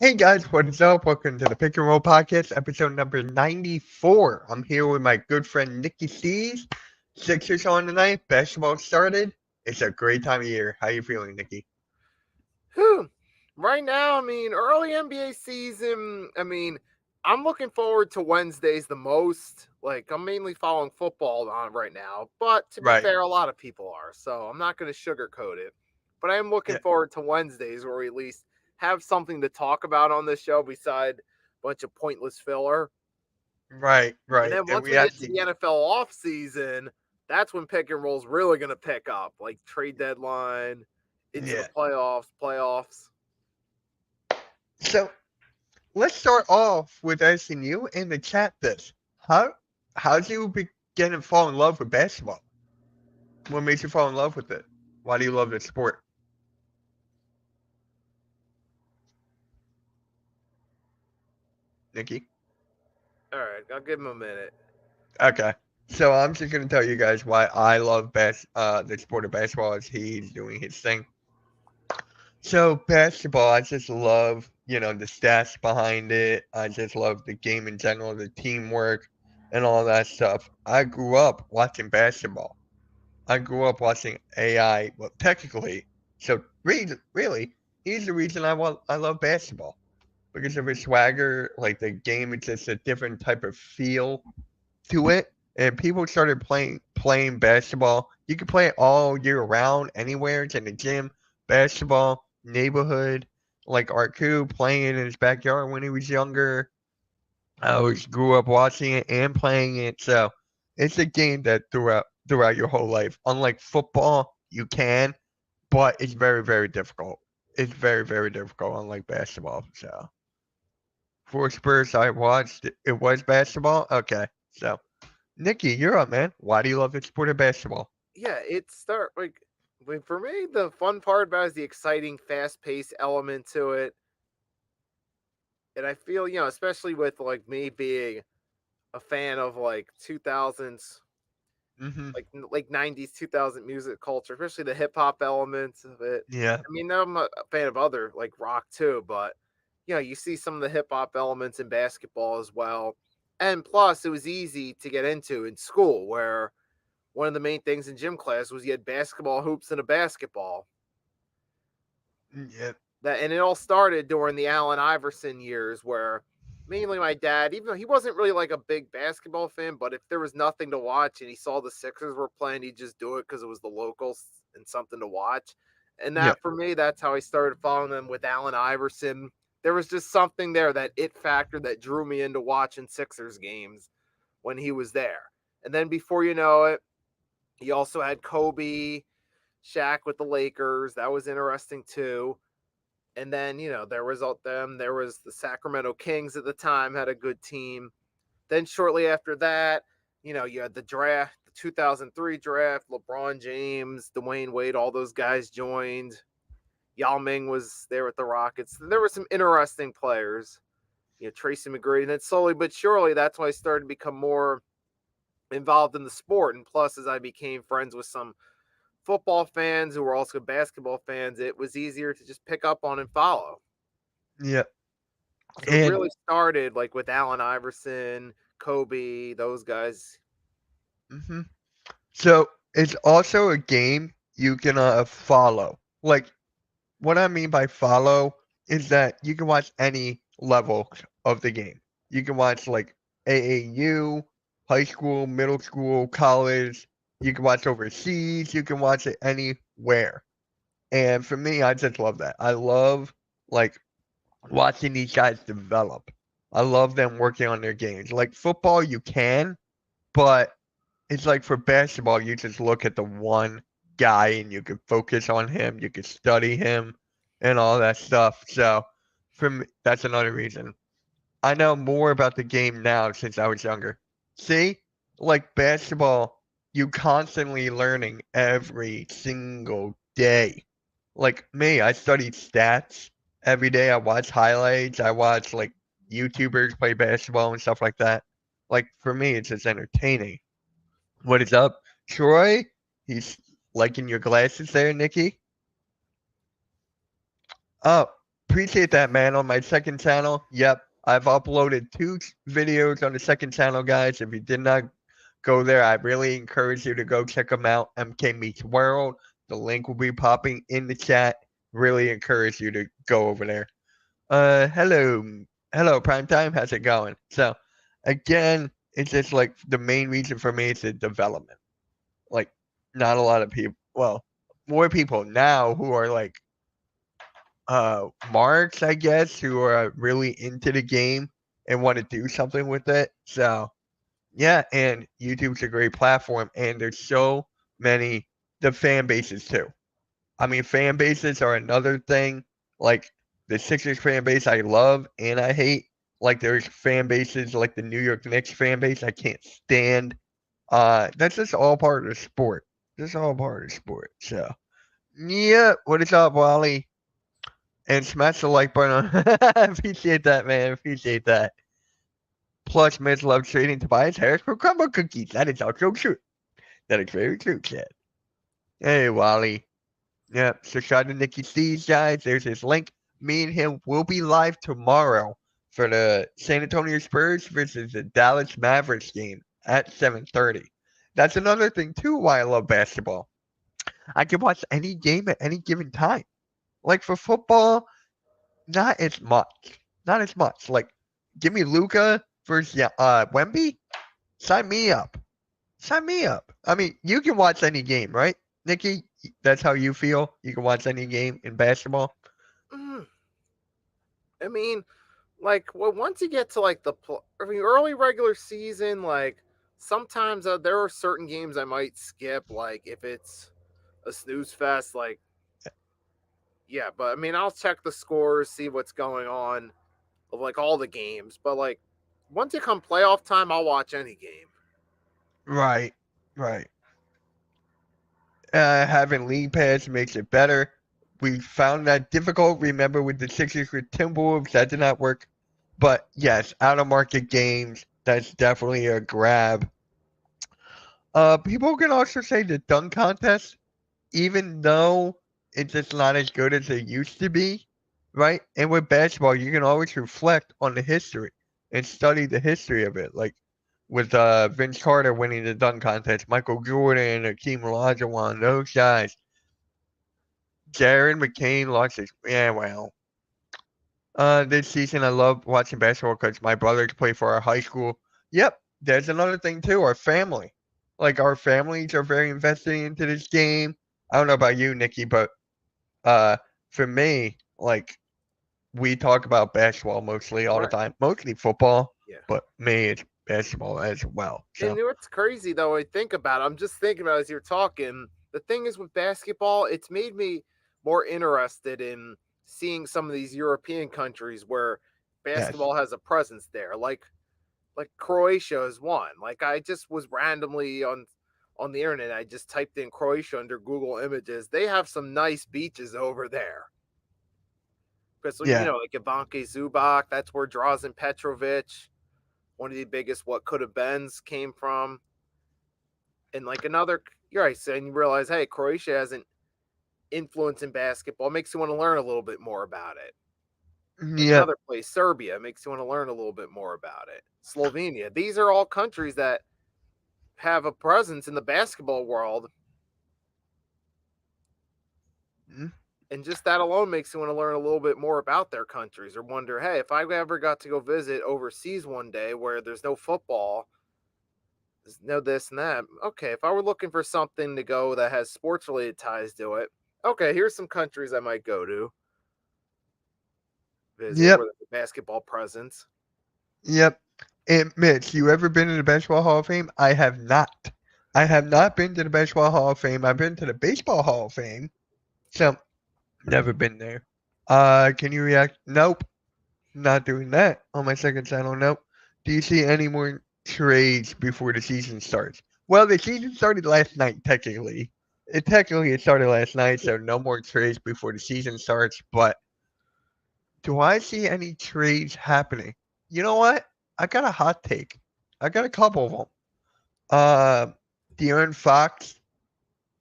Hey guys, what is up? Welcome to the Pick and Roll Podcast, episode number 94. I'm here with my good friend Nikki C's. Sixers on tonight. Basketball started. It's a great time of year. How you feeling, Nikki? Whew. Right now, early NBA season, I'm looking forward to Wednesdays the most. Like, I'm mainly following football on right now, but to be Right. fair, a lot of people are, so I'm not going to sugarcoat it. But I am looking Yeah. forward to Wednesdays where we at least have something to talk about on this show beside a bunch of pointless filler. Right. And Right. then And once we we get to actually, the NFL off season, that's when pick and roll's really going to pick up, like trade deadline, into the yeah. playoffs. So let's start off with asking you in the chat this. How'd you begin to fall in love with basketball? What made you fall in love with it? Why do you love the sport, Nikki? All right, I'll give him a minute. Okay. So I'm just gonna tell you guys why I love the sport of basketball as he's doing his thing. So basketball, I just love, the stats behind it. I just love the game in general, the teamwork and all that stuff. I grew up watching basketball. I grew up watching AI, well technically. So really, he's the reason I love basketball. Because of his swagger, like the game is just a different type of feel to it, and people started playing basketball. You can play it all year round, anywhere. It's in the gym, basketball, neighborhood. Like Arku playing it in his backyard when he was younger. I always grew up watching it and playing it. So it's a game that throughout your whole life. Unlike football, you can, but it's very difficult. It's very difficult. Unlike basketball. So for Spurs, I watched it was basketball. Okay, so Nikki, you're up, man. Why do you love the sport of basketball? Yeah, for me, the fun part about it is the exciting, fast paced element to it. And I feel, especially with like me being a fan of like 2000s, Mm-hmm. like 90s, 2000 music culture, especially the hip hop elements of it. Yeah. I'm a fan of other like rock too, but you see some of the hip hop elements in basketball as well. And plus, it was easy to get into in school, where one of the main things in gym class was you had basketball hoops and a basketball. Yeah. And it all started during the Allen Iverson years, where mainly my dad, even though he wasn't really like a big basketball fan, but if there was nothing to watch and he saw the Sixers were playing, he'd just do it because it was the locals and something to watch. And Yeah. that for me, that's how I started following them with Allen Iverson. There was just something there, that it factor that drew me into watching Sixers games when he was there. And then before you know it, he also had Kobe, Shaq with the Lakers. That was interesting too. And then, there was the Sacramento Kings at the time, had a good team. Then shortly after that, you had the draft, the 2003 draft, LeBron James, Dwayne Wade, all those guys joined. Yao Ming was there with the Rockets. There were some interesting players, Tracy McGrady. And then slowly but surely, that's why I started to become more involved in the sport. And plus, as I became friends with some football fans who were also basketball fans, it was easier to just pick up on and follow. Yeah. So it And really started like with Allen Iverson, Kobe, those guys. hmm so it's also a game you can follow. Like what I mean by follow is that you can watch any level of the game. You can watch like AAU, high school, middle school, college. You can watch overseas. You can watch it anywhere. And for me, I just love that. I love like watching these guys develop. I love them working on their games. Like football, you can, but it's like for basketball, you just look at the one guy and you can focus on him, you can study him, and all that stuff. So, for me, that's another reason. I know more about the game now since I was younger. See, like basketball, you constantly learning every single day. Like me, I studied stats every day. I watch highlights. I watch like YouTubers play basketball and stuff like that. Like for me, it's just entertaining. What is up, Troy? He's liking your glasses there, Nikki. Oh, Appreciate that, man. On my second channel, yep, I've uploaded 2 videos on the second channel, guys. If you did not go there, I really encourage you to go check them out. MK Meets World. The link will be popping in the chat. Really encourage you to go over there. Hello, Primetime. How's it going? So, again, it's just like the main reason for me is the development. Like, not a lot of people. Well, more people now who are like marks, I guess, who are really into the game and want to do something with it. So yeah, and YouTube's a great platform, and there's so many the fan bases too. I mean, fan bases are another thing. Like the Sixers fan base, I love and I hate. Like there's fan bases like the New York Knicks fan base, I can't stand. That's just all part of the sport. Just all part of the sport. So yeah, what is up, Wally? And smash the like button. Appreciate that, man. Appreciate that. Plus, Miz loves trading Tobias Harris for crumble cookies. That is also true. That is very true, Chad. Hey, Wally. Yep. So shout out to Nikki C's, guys. There's his link. Me and him will be live tomorrow for the San Antonio Spurs versus the Dallas Mavericks game at 7:30. That's another thing too why I love basketball. I can watch any game at any given time. Like for football, not as much. Not as much. Like, give me Luca versus Wemby. Sign me up. Sign me up. I mean, you can watch any game, right, Nikki? That's how you feel. You can watch any game in basketball. I mean, like, well, once you get to like early regular season, like sometimes there are certain games I might skip, like if it's a snooze fest, like yeah. But I mean, I'll check the scores, see what's going on of like all the games. But like once it come playoff time, I'll watch any game. Right. Having league pass makes it better. We found that difficult. Remember with the Sixers with Timberwolves, that did not work. But yes, out of market games, that's definitely a grab. People can also say the dunk contest, even though it's just not as good as it used to be, right? And with basketball, you can always reflect on the history and study the history of it. Like with Vince Carter winning the dunk contest, Michael Jordan, Akeem Olajuwon, those guys. Jared McCain lost his. Yeah, well. This season I love watching basketball because my brothers play for our high school. Yep, there's another thing too. Our family, like our families, are very invested into this game. I don't know about you, Nikki, but for me, like we talk about basketball mostly all the time, mostly football. Yeah. But me, it's basketball as well. So. And what's crazy though, I think about it, I'm just thinking about it as you're talking. The thing is with basketball, it's made me more interested in seeing some of these European countries where basketball has a presence there. Like Croatia is one. Like I just was randomly on the internet. I just typed in Croatia under Google Images. They have some nice beaches over there. Because you know, like Ivanka Zubac, that's where Drazen Petrovic, one of the biggest what could have beens, came from. And like another, you're right, and you realize, hey, Croatia has an influence in basketball. It makes you want to learn a little bit more about it. Yeah. Another place, Serbia, makes you want to learn a little bit more about it. Slovenia. These are all countries that have a presence in the basketball world. Mm-hmm. And just that alone makes you want to learn a little bit more about their countries or wonder, hey, if I ever got to go visit overseas one day where there's no football, there's no this and that. Okay, if I were looking for something to go that has sports related ties to it, okay, here's some countries I might go to visit where there's a basketball presence. Yep. And Mitch, you ever been to the Basketball Hall of Fame? I have not. I have not been to the Basketball Hall of Fame. I've been to the Baseball Hall of Fame. So, never been there. Can you react? Nope. Not doing that on my second channel. Nope. Do you see any more trades before the season starts? Well, the season started last night, technically. It started last night, so no more trades before the season starts. But do I see any trades happening? You know what? I got a hot take. I got a couple of them. De'Aaron Fox,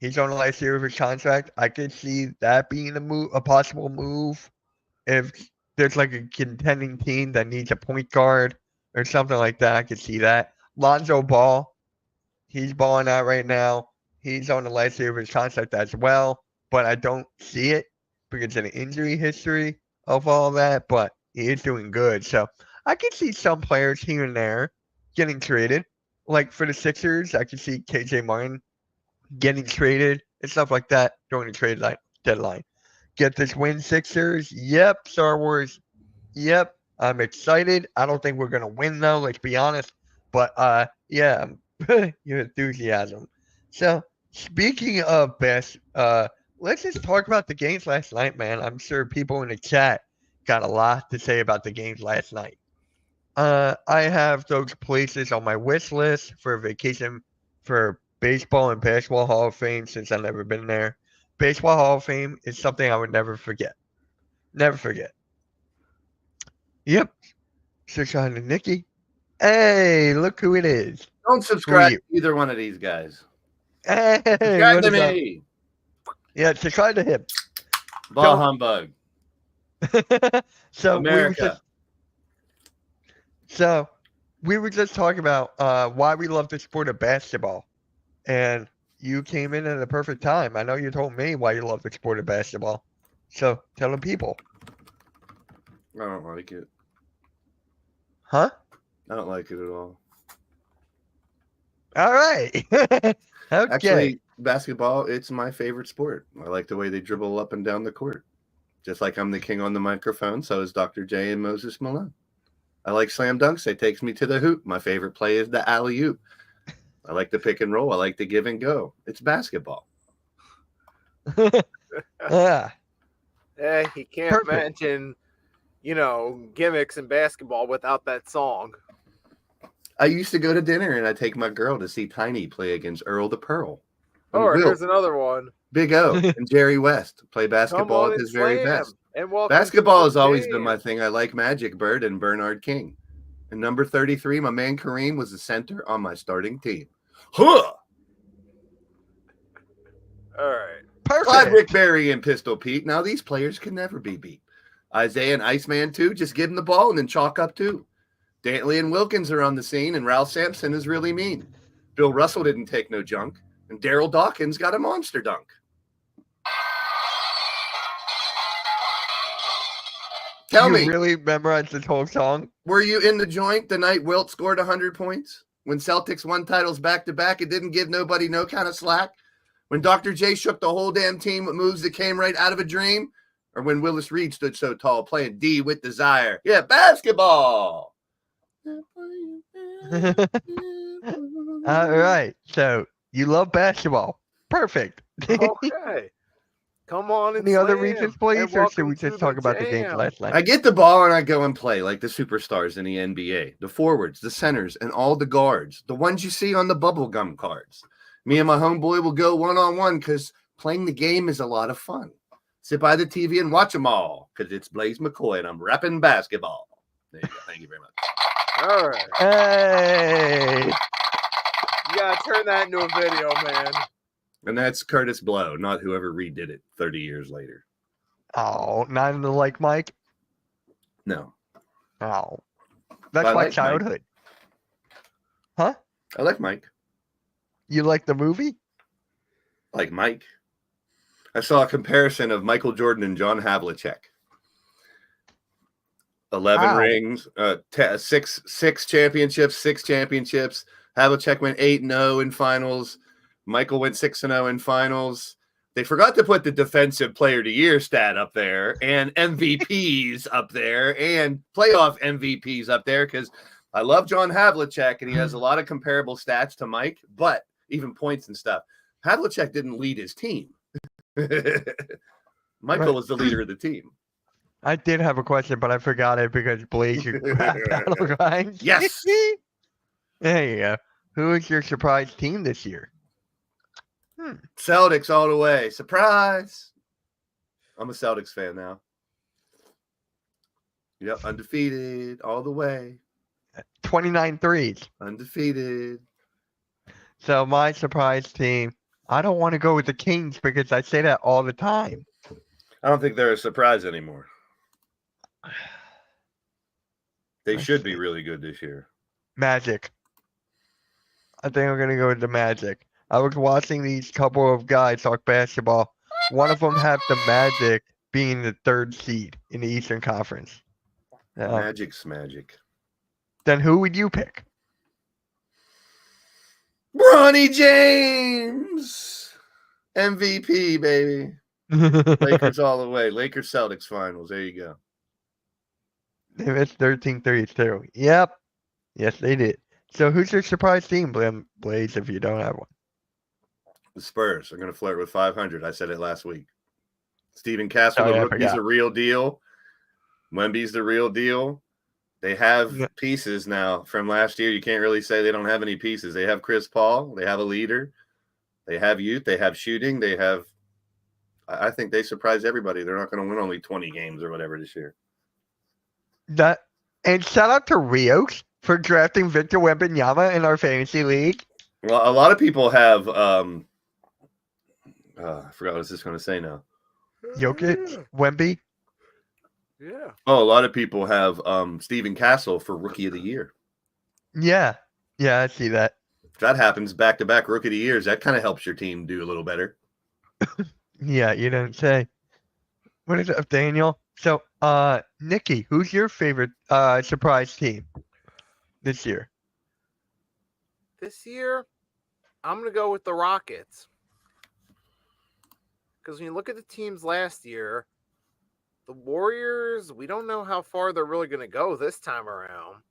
he's on the last year of his contract. I could see that being a possible move. if there's like a contending team that needs a point guard or something like that, I could see that. Lonzo Ball, he's balling out right now. He's on the last year of his contract as well, but I don't see it because of the injury history of all that. But he is doing good, so I can see some players here and there getting traded. Like for the Sixers, I can see KJ Martin getting traded and stuff like that during the trade deadline. Get this win, Sixers. Yep, Star Wars. Yep, I'm excited. I don't think we're gonna win though. Let's be honest. But yeah, your enthusiasm. So speaking of best, let's just talk about the games last night, man. I'm sure people in the chat got a lot to say about the games last night. I have those places on my wish list for a vacation for baseball and basketball Hall of Fame since I've never been there. Baseball Hall of Fame is something I would never forget. Never forget. Yep. 600 Nikki. Hey, look who it is. Don't subscribe to either one of these guys. Hey, Subscribe to me. Yeah, subscribe to him. Ball humbug. So America. we were just talking about why we love the sport of basketball, and you came in at the perfect time. I know you told me why you love the sport of basketball, so tell the people. I don't like it. Huh? I don't like it at all. All right. Okay. Actually, basketball, it's my favorite sport. I like the way they dribble up and down the court. Just like I'm the king on the microphone, so is Dr. J and Moses Malone. I like slam dunks. It takes me to the hoop. My favorite play is the alley-oop. I like the pick and roll. I like the give and go. It's basketball. Yeah. Hey, you can't mention, gimmicks in basketball without that song. I used to go to dinner and I'd take my girl to see Tiny play against Earl the Pearl. Oh, here's another one. Big O and Jerry West play basketball at his very best. Basketball has always been my thing. I like Magic Bird and Bernard King. And number 33, my man Kareem was the center on my starting team. Huh! All right. Perfect. Clyde Rick Barry and Pistol Pete. Now these players can never be beat. Isaiah and Iceman too. Just give them the ball and then chalk up too. Dantley and Wilkins are on the scene, and Ralph Sampson is really mean. Bill Russell didn't take no junk, and Daryl Dawkins got a monster dunk. Tell me, really memorized this whole song? Were you in the joint the night Wilt scored 100 points? When Celtics won titles back-to-back, it didn't give nobody no kind of slack? When Dr. J shook the whole damn team with moves that came right out of a dream? Or when Willis Reed stood so tall playing D with desire? Yeah, basketball! All right. So you love basketball. Perfect. Okay. Come on. Any other reasons, please, or should we just talk about the games last night? I get the ball and I go and play like the superstars in the NBA, the forwards, the centers, and all the guards, the ones you see on the bubblegum cards. Me and my homeboy will go one-on-one because playing the game is a lot of fun. Sit by the TV and watch them all because it's Blaze McCoy and I'm repping basketball. There you go. Thank you very much. All right. Hey. You got to turn that into a video, man. And that's Curtis Blow, not whoever redid it 30 years later. Oh, not in the like Mike? No. Oh. That's my childhood. Huh? I like Mike. You like the movie? Like Mike. I saw a comparison of Michael Jordan and John Havlicek. 11 rings, 6 championships, 6 championships. Havlicek went 8-0 in finals. Michael went 6-0 in finals. They forgot to put the defensive player of the year stat up there and MVPs up there and playoff MVPs up there because I love John Havlicek and he has a lot of comparable stats to Mike, but even points and stuff. Havlicek didn't lead his team. Michael was the leader of the team. I did have a question, but I forgot it because Blaze, you battle grind. Yes. There you go. Who is your surprise team this year? Celtics all the way. Surprise. I'm a Celtics fan now. Yep, undefeated all the way. 29 threes. Undefeated. So my surprise team, I don't want to go with the Kings because I say that all the time. I don't think they're a surprise anymore. They Let's should be see. really good this year. Magic. I think I'm gonna go with the Magic. I was watching these couple of guys talk basketball. One of them have the Magic being the 3rd seed in the Eastern Conference. Magic's magic. Then who would you pick? Bronny James, MVP, baby. Lakers all the way. Lakers Celtics finals. There you go. They missed 13 threes too. Yep. Yes, they did. So who's your surprise team, Blaze, if you don't have one? The Spurs are going to flirt with 500. I said it last week. Steven Castle, Oh, yeah, I the rookie's forgot. a real deal. Wemby's the real deal. They have Yeah. pieces now from last year. You can't really say they don't have any pieces. They have Chris Paul. They have a leader. They have youth. They have shooting. They have – I think they surprise everybody. They're not going to win only 20 games or whatever this year. And shout out to Rios for drafting Victor Wembanyama in our fantasy league. Well, a lot of people have I forgot what I was just going to say now. Jokic, Wemby. Yeah. Oh, a lot of people have Steven Castle for Rookie of the Year. Yeah. Yeah, I see that. If that happens back-to-back Rookie of the Years, that kind of helps your team do a little better. Yeah, you don't say. What is it, Daniel? So, Nikki, who's your favorite surprise team this year? This year, I'm going to go with the Rockets. Because when you look at the teams last year, the Warriors, we don't know how far they're really going to go this time around.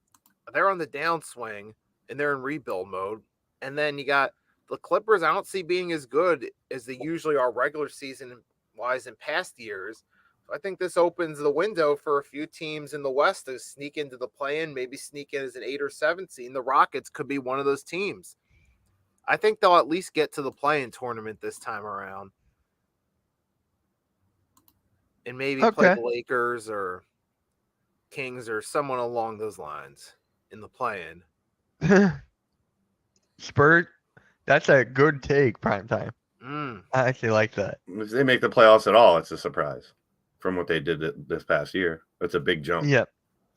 They're on the downswing, and they're in rebuild mode. And then you got the Clippers, I don't see being as good as they usually are regular season-wise in past years. I think this opens the window for a few teams in the West to sneak into the play-in, maybe sneak in as an 8 or 7 seed. The Rockets could be one of those teams. I think they'll at least get to the play-in tournament this time around. And maybe play the Lakers or Kings or someone along those lines in the play-in. Spurs, that's a good take, primetime. I actually like that. If they make the playoffs at all, it's a surprise from what they did this past year. That's a big jump. Yep.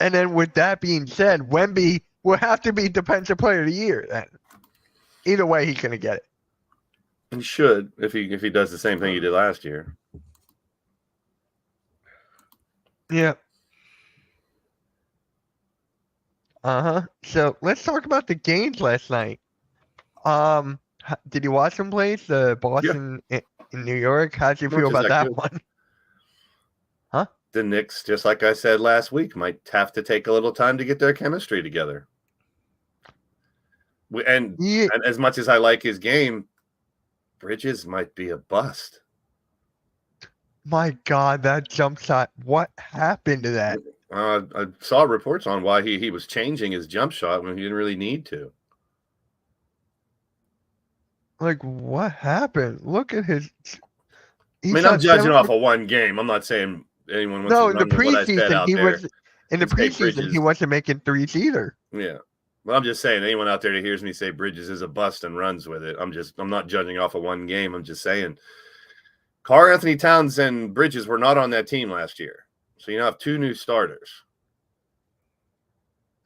And then with that being said, Wemby will have to be Defensive Player of the Year then. Either way, he's going to get it. He should if he does the same thing he did last year. Yeah. So let's talk about the games last night. Did you watch them, Blaze? The Boston in New York? How'd you feel about that one? Huh? The Knicks, just like I said last week, might have to take a little time to get their chemistry together. And as much as I like his game, Bridges might be a bust. My God, that jump shot. What happened to that? I saw reports on why he was changing his jump shot when he didn't really need to. Like, what happened? Look at his. I mean, I'm judging off of one game. I'm not saying anyone wants to in the run what I said preseason, out he there. was in the preseason. He wasn't making threes either. Yeah. Well, I'm just saying, anyone out there that hears me say Bridges is a bust and runs with it, I'm not judging off of one game. I'm just saying Karl-Anthony Towns and Bridges were not on that team last year. So you now have 2 new starters.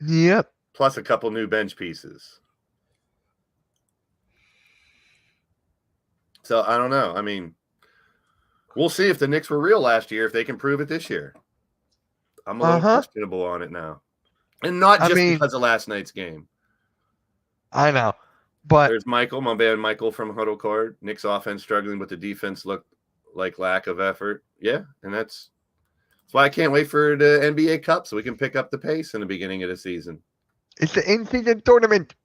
Yep. Plus a couple new bench pieces. So I don't know. I mean, we'll see if the Knicks were real last year, if they can prove it this year. I'm a little questionable on it now. And not just because of last night's game. I know. But there's Michael, my man Michael from Huddle Card. Knicks offense struggling, but the defense looked like lack of effort. Yeah, and that's why I can't wait for the NBA Cup so we can pick up the pace in the beginning of the season. It's the in-season tournament.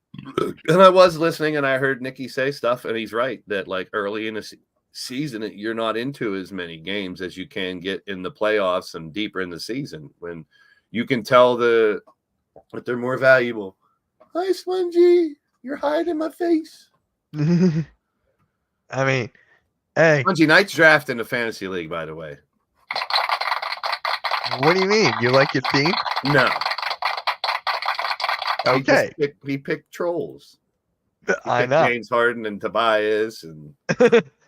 And I was listening, and I heard Nicky say stuff, and he's right, that like early in the season, you're not into as many games as you can get in the playoffs and deeper in the season when you can tell that they're more valuable. Hi, Spongy. You're hiding my face. I mean, hey. Spongy, Knight's draft in the fantasy league, by the way. What do you mean? You like your team? No. Okay. He picked trolls. I know. James Harden and Tobias. And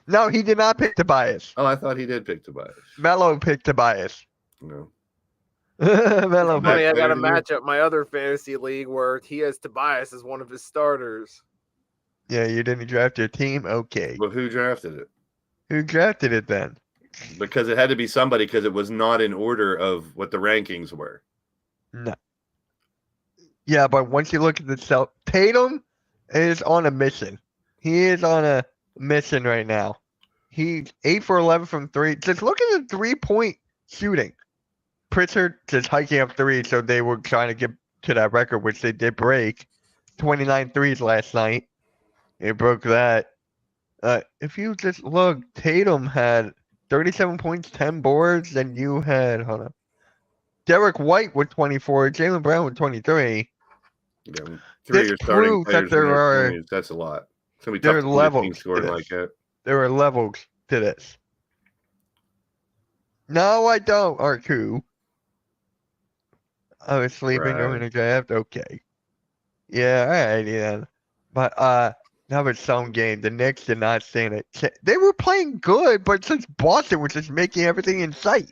no, he did not pick Tobias. Oh, I thought he did pick Tobias. Melo picked Tobias. No. Melo Back Funny, I got a there. matchup in my other fantasy league where he has Tobias as one of his starters. Yeah, you didn't draft your team? Okay. Well, who drafted it? Who drafted it then? Because it had to be somebody because it was not in order of what the rankings were. No. Yeah, but once you look at the self, Tatum is on a mission. He is on a mission right now. He's 8 for 11 from 3. Just look at the 3-point shooting. Pritchard just hiking up 3, so they were trying to get to that record, which they did break. 29 threes last night. They broke that. If you just look, Tatum had 37 points, 10 boards, and you had, hold on. Derek White with 24, Jaylen Brown with 23. Yeah, 3 This are starting proves that players. in there those are- games. That's a lot. It's gonna be there tough are to beat a team levels to scoring this. like that. There are levels to this. No, I don't, Arku. I was sleeping during the draft. Okay. Yeah, alrighty then. But that was some game. The Knicks did not stand it. They were playing good, but since Boston was just making everything in sight.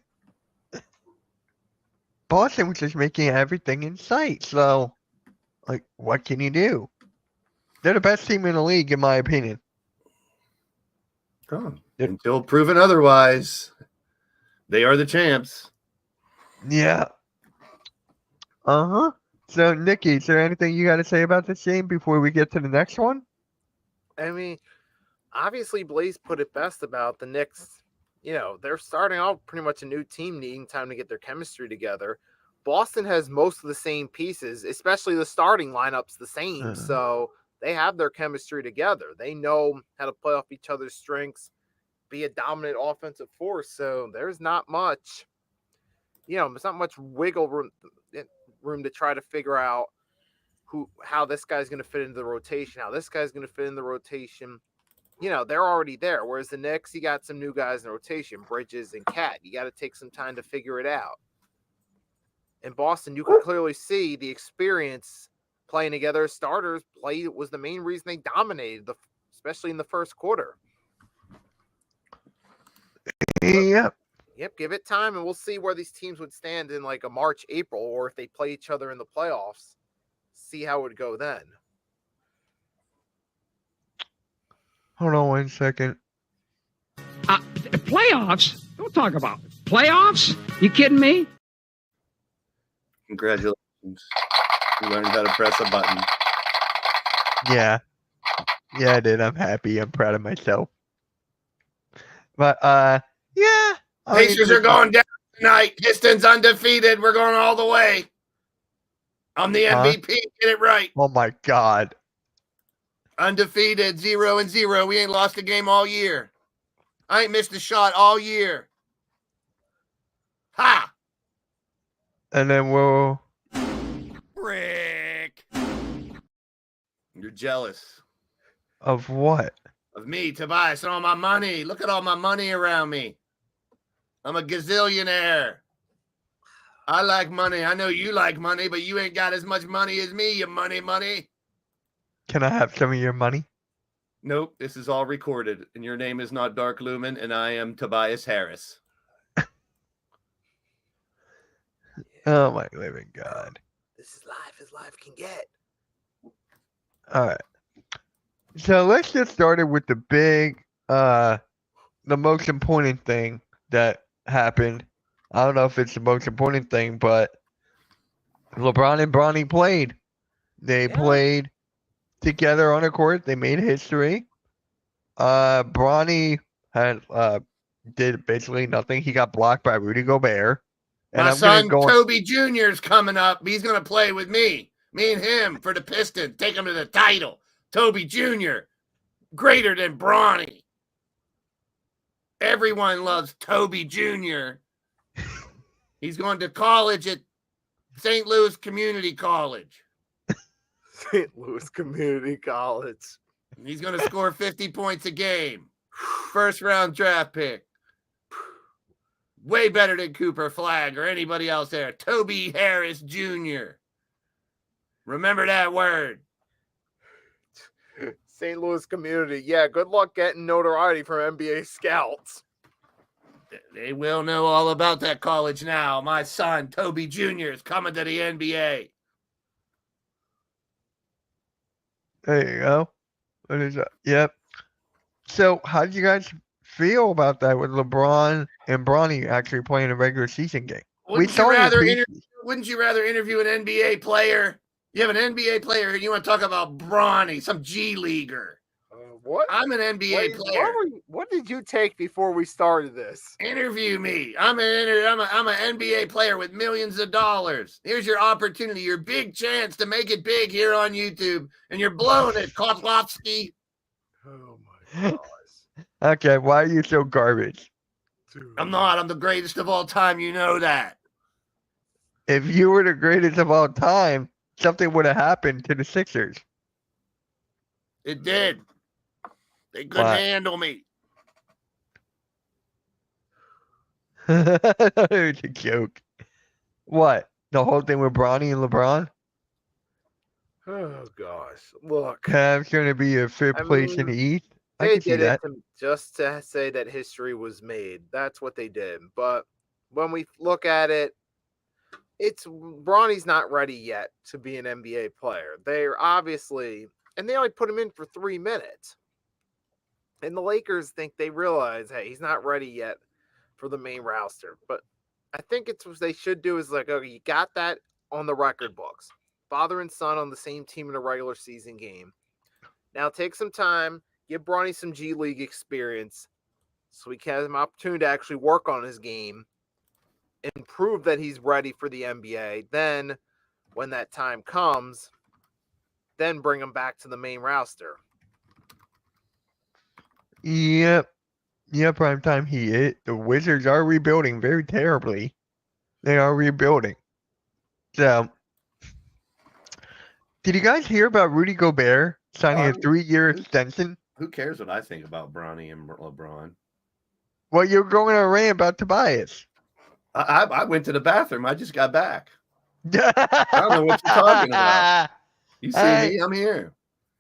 Boston was just making everything in sight. So, like, what can you do? They're the best team in the league, in my opinion. Oh, Yep. until proven otherwise, they are the champs. Yeah. Uh-huh. So, Nikki, is there anything you got to say about this game before we get to the next one? I mean, obviously Blaze put it best about the Knicks. You know, they're starting out pretty much a new team needing time to get their chemistry together. Boston has most of the same pieces, especially the starting lineup's the same. Uh-huh. So they have their chemistry together. They know how to play off each other's strengths, be a dominant offensive force. So there's not much, there's not much wiggle room to try to figure out how this guy's going to fit into the rotation, how this guy's going to fit in the rotation. They're already there. Whereas the Knicks, you got some new guys in the rotation, Bridges and Cat. You got to take some time to figure it out. In Boston, you can clearly see the experience playing together as starters was the main reason they dominated, especially in the first quarter. Yep. Yep, give it time, and we'll see where these teams would stand in like a March, April, or if they play each other in the playoffs. See how it would go then. Hold on 1 second. Playoffs? Don't talk about it. Playoffs? You kidding me? Congratulations. You learned how to press a button. Yeah. Yeah, I did. I'm happy. I'm proud of myself. But, yeah. Pacers are going down tonight. Pistons undefeated. We're going all the way. I'm the MVP. Get it right. Oh, my God. Undefeated, 0-0. We ain't lost a game all year. I ain't missed a shot all year. Ha! And then we'll... Rick. You're jealous. Of what? Of me, Tobias, and all my money. Look at all my money around me. I'm a gazillionaire. I like money. I know you like money, but you ain't got as much money as me, you money. Can I have some of your money? Nope, this is all recorded, and your name is not Dark Lumen, and I am Tobias Harris. Oh, my living God. This is life as life can get. All right. So let's get started with the most important thing that happened. I don't know if it's the most important thing, but LeBron and Bronny played. They played together on a court. They made history. Bronny did basically nothing. He got blocked by Rudy Gobert. And My I'm son gonna go Toby Jr. is coming up. He's going to play with me. Me and him for the Pistons. Take him to the title. Toby Jr. Greater than Bronny. Everyone loves Toby Jr. He's going to college at St. Louis Community College. St. Louis Community College. He's going to score 50 points a game. First round draft pick. Way better than Cooper Flagg or anybody else there. Toby Harris Jr. Remember that word. St. Louis Community. Yeah, good luck getting notoriety from NBA scouts. They will know all about that college now. My son, Toby Jr., is coming to the NBA. There you go. What is that? Yep. So, how did you guys feel about that with LeBron and Bronny actually playing a regular season game? Wouldn't you rather interview an NBA player? You have an NBA player and you want to talk about Bronny, some G leaguer. What? I'm an NBA player. What did you take before we started this? Interview me. I'm an NBA player with millions of dollars. Here's your opportunity, your big chance to make it big here on YouTube, and you're blowing it, Kozlowski. Oh my gosh. Okay, why are you so garbage? Dude. I'm not. I'm the greatest of all time. You know that. If you were the greatest of all time, something would have happened to the Sixers. It did. They couldn't What? handle me. It's a joke. What? The whole thing with Bronny and LeBron? Oh gosh. Look. Cavs going to be a fifth place in the East? I They can see did it that. just to say that history was made. That's what they did. But when we look at it, it's Bronny's not ready yet to be an NBA player. They're obviously, and they only put him in for 3 minutes. And the Lakers think they realize, hey, he's not ready yet for the main roster. But I think it's what they should do is like, okay, you got that on the record books. Father and son on the same team in a regular season game. Now take some time, give Bronny some G League experience so he can have an opportunity to actually work on his game and prove that he's ready for the NBA. Then when that time comes, then bring him back to the main roster. Yep. Yeah, primetime heat. The Wizards are rebuilding very terribly. They are rebuilding. So, did you guys hear about Rudy Gobert signing a 3-year extension? Who cares what I think about Bronny and LeBron? Well, you're going to rant about Tobias. I went to the bathroom. I just got back. I don't know what you're talking about. You see me? I'm here.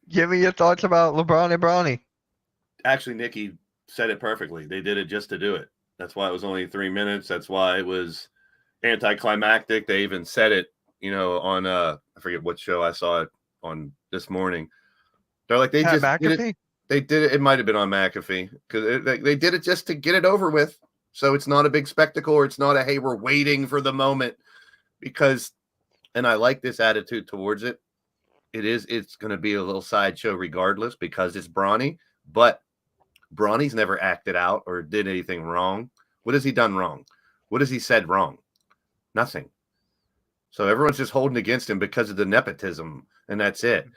Give me your thoughts about LeBron and Bronny. Actually, Nikki said it perfectly. They did it just to do it. That's why it was only 3 minutes. That's why it was anticlimactic. They even said it, on I forget what show I saw it on this morning. They're like, they just did it. They did it. It might have been on McAfee because they did it just to get it over with. So it's not a big spectacle, or it's not a, hey, we're waiting for the moment, and I like this attitude towards it. It's going to be a little sideshow regardless because it's Bronny, but Bronny's never acted out or did anything wrong. What has he done wrong? What has he said wrong? Nothing. So everyone's just holding against him because of the nepotism, and that's it.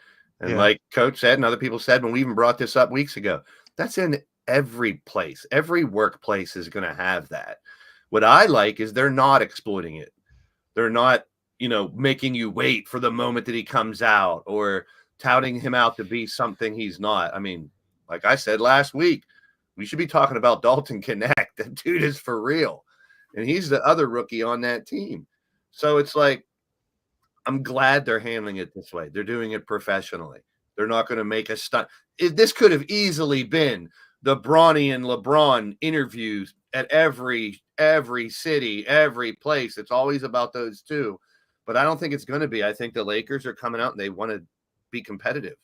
And like Coach said and other people said when we even brought this up weeks ago, that's in every place. Every workplace is going to have that. What I like is they're not exploiting it. They're not, making you wait for the moment that he comes out or touting him out to be something he's not. I mean, like I said last week, we should be talking about Dalton Connect. That dude is for real. And he's the other rookie on that team. So it's like, I'm glad they're handling it this way. They're doing it professionally. They're not going to make a stunt. This could have easily been the Bronny and LeBron interviews at every city, every place. It's always about those two. But I don't think it's going to be. I think the Lakers are coming out and they want to be competitive.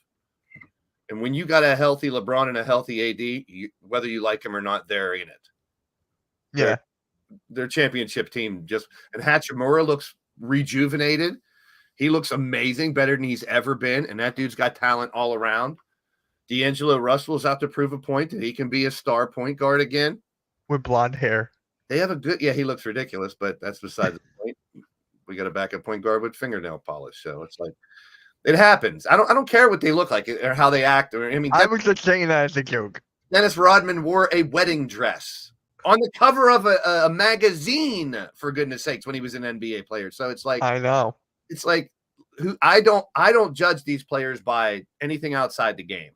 And when you got a healthy LeBron and a healthy AD, whether you like him or not, they're in it. Yeah. Their championship team and Hachimura looks rejuvenated. He looks amazing, better than he's ever been. And that dude's got talent all around. D'Angelo Russell's out to prove a point that he can be a star point guard again. With blonde hair. They have he looks ridiculous, but that's beside the point. We got a backup point guard with fingernail polish. So it's like, it happens. I don't care what they look like or how they act. I was just saying that as a joke. Dennis Rodman wore a wedding dress on the cover of a magazine, for goodness sakes, when he was an NBA player. So it's like, I know. It's like, I don't judge these players by anything outside the game.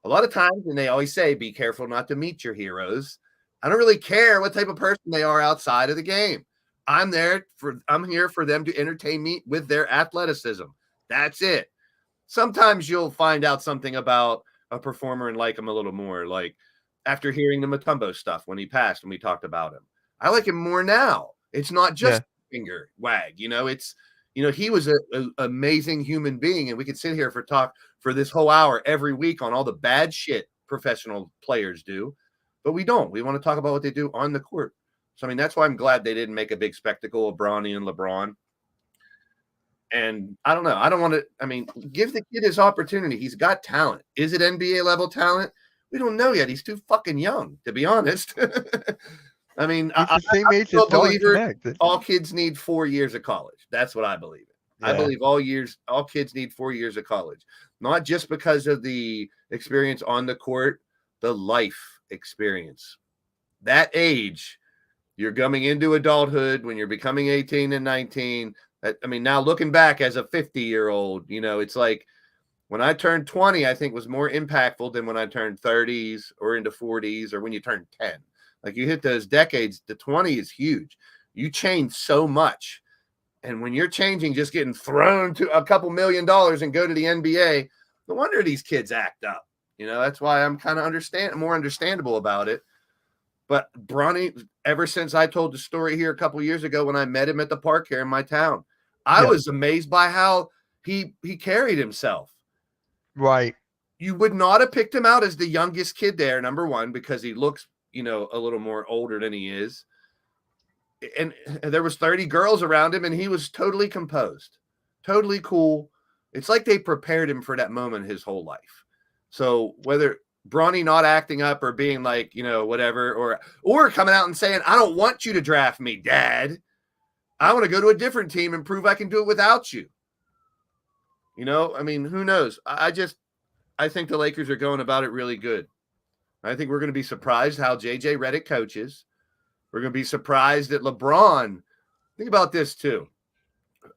A lot of times, and they always say, be careful not to meet your heroes. I don't really care what type of person they are outside of the game. I'm here for them to entertain me with their athleticism. That's it. Sometimes you'll find out something about a performer and like him a little more, like after hearing the Mutombo stuff when he passed and we talked about him. I like him more now. It's not just Yeah. finger wag. He was an amazing human being, and we could sit here talk for this whole hour every week on all the bad shit professional players do, but we don't. We want to talk about what they do on the court. So, I mean, that's why I'm glad they didn't make a big spectacle of Bronny and LeBron. And I don't know. I don't want to. I mean, give the kid his opportunity. He's got talent. Is it NBA level talent? We don't know yet. He's too fucking young, to be honest. I mean, He's the same age I'm as a Don believer Connect. all kids need 4 years of college. That's what I believe. I Yeah. believe all kids need 4 years of college, not just because of the experience on the court, the life experience. That age, you're coming into adulthood when you're becoming 18 and 19. I mean, now looking back as a 50-year-old, it's like when I turned 20, I think was more impactful than when I turned 30s or into 40s or when you turn 10. Like you hit those decades, the 20 is huge. You change so much. And when you're changing, just getting thrown to a couple $1 million and go to the NBA, no wonder these kids act up. That's why I'm kind of more understandable about it. But Bronny, ever since I told the story here a couple of years ago when I met him at the park here in my town, I was amazed by how he carried himself. Right. You would not have picked him out as the youngest kid there, number one, because he looks, a little more older than he is. And there was 30 girls around him, and he was totally composed, totally cool. It's like they prepared him for that moment his whole life. So whether Bronny not acting up or being like, whatever, or coming out and saying, I don't want you to draft me, Dad. I want to go to a different team and prove I can do it without you. I mean, who knows? I think the Lakers are going about it really good. I think we're going to be surprised how JJ Redick coaches. We're going to be surprised that LeBron. Think about this too.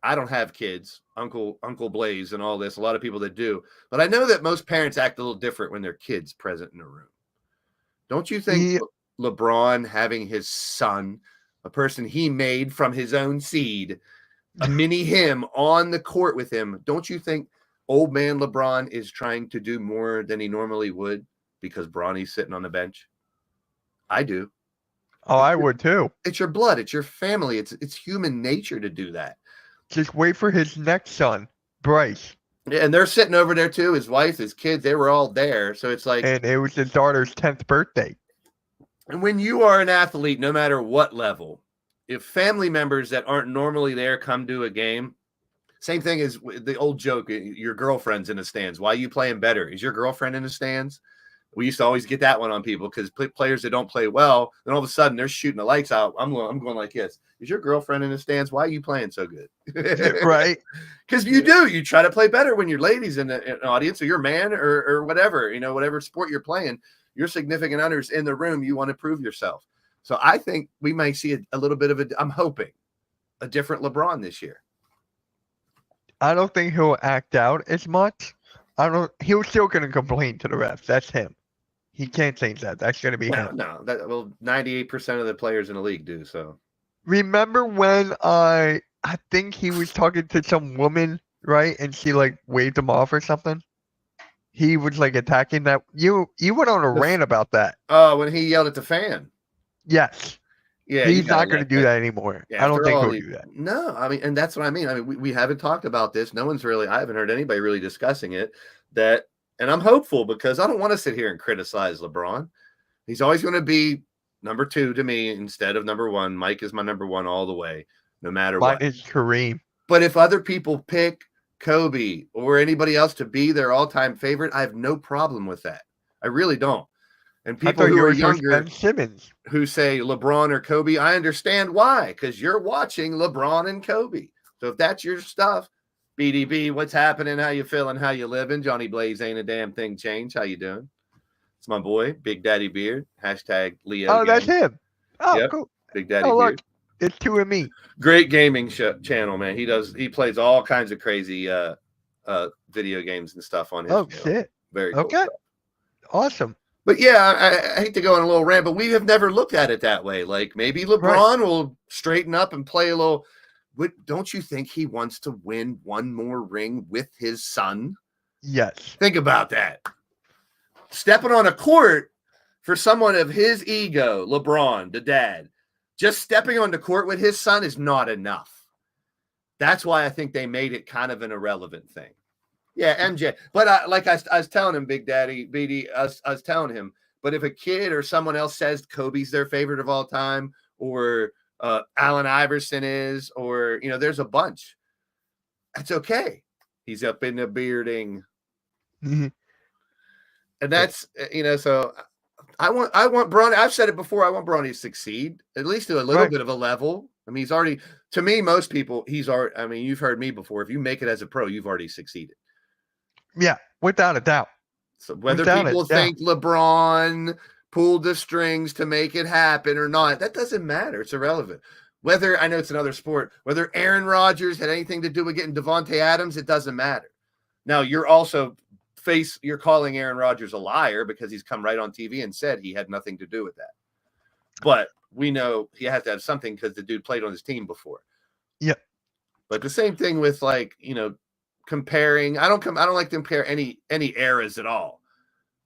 I don't have kids, Uncle Blaze and all this. A lot of people that do. But I know that most parents act a little different when their kid's present in a room. Don't you think LeBron having his son, a person he made from his own seed, a mini him on the court with him, don't you think old man LeBron is trying to do more than he normally would because Bronny's sitting on the bench? I do. Oh, I would too. It's your blood. It's your family. It's human nature to do that. Just wait for his next son, Bryce. Yeah, and they're sitting over there too. His wife, his kids, they were all there. So it's like, and it was his daughter's 10th birthday. And when you are an athlete, no matter what level, if family members that aren't normally there come to a game, same thing as the old joke, your girlfriend's in the stands. Why are you playing better? Is your girlfriend in the stands? We used to always get that one on people because players that don't play well, then all of a sudden they're shooting the lights out. I'm going like this. Is your girlfriend in the stands? Why are you playing so good? Right. Because you do. You try to play better when your lady's in an audience or your man or whatever, whatever sport you're playing, your significant other's in the room. You want to prove yourself. So I think we might see a little bit of I'm hoping, a different LeBron this year. I don't think he'll act out as much. He'll still going to complain to the refs. That's him. He can't change that. That's going to be him. No. 98% of the players in the league do so. Remember when I think he was talking to some woman, right? And she like waved him off or something. He was like attacking that. You went on a rant about that. Oh, when he yelled at the fan. Yes. Yeah, he's not going to do that anymore. Yeah, I don't think he'll do that. No, I mean, and that's what I mean. I mean, we haven't talked about this. No one's really. I haven't heard anybody really discussing it. And I'm hopeful because I don't want to sit here and criticize LeBron. He's always going to be number 2 to me instead of number 1. Mike is my number 1 all the way, no matter what. Mine is Kareem. But if other people pick Kobe or anybody else to be their all-time favorite, I have no problem with that. I really don't. And people who are younger Ben Simmons who say LeBron or Kobe, I understand why, because you're watching LeBron and Kobe. So if that's your stuff, BDB, what's happening? How you feeling? How you living? Johnny Blaze, ain't a damn thing changed. How you doing? It's my boy, Big Daddy Beard. # Leo. Oh, that's him. Oh, yep. Cool. Big Daddy Beard. Look, it's 2 of me. Great gaming channel, man. He plays all kinds of crazy video games and stuff on his channel. Shit. Very cool okay. Stuff. Awesome. But yeah, I hate to go on a little rant, but we have never looked at it that way. Like maybe LeBron will straighten up and play a little. But don't you think he wants to win one more ring with his son? Yes. Think about that. Stepping on a court for someone of his ego, LeBron, the dad, Just stepping on the court with his son is not enough. That's why I think they made it kind of an irrelevant thing. Yeah, MJ. But I was telling him, Big Daddy, BD, I was telling him, but if a kid or someone else says Kobe's their favorite of all time, or Allen Iverson is, or, there's a bunch, that's okay. He's up in the bearding. Mhm. And that's, so I want Bronny. I've said it before. I want Bronny to succeed, at least to a little bit of a level. I mean, he's already, to me, most people, you've heard me before. If you make it as a pro, you've already succeeded. Yeah, without a doubt. So whether people think LeBron pulled the strings to make it happen or not, that doesn't matter. It's irrelevant. Whether, I know it's another sport, whether Aaron Rodgers had anything to do with getting Devontae Adams, it doesn't matter. Now, you're also you're calling Aaron Rodgers a liar because he's come right on TV and said he had nothing to do with that. But we know he has to have something because the dude played on his team before. Yep. But the same thing with comparing. I don't like to compare any eras at all.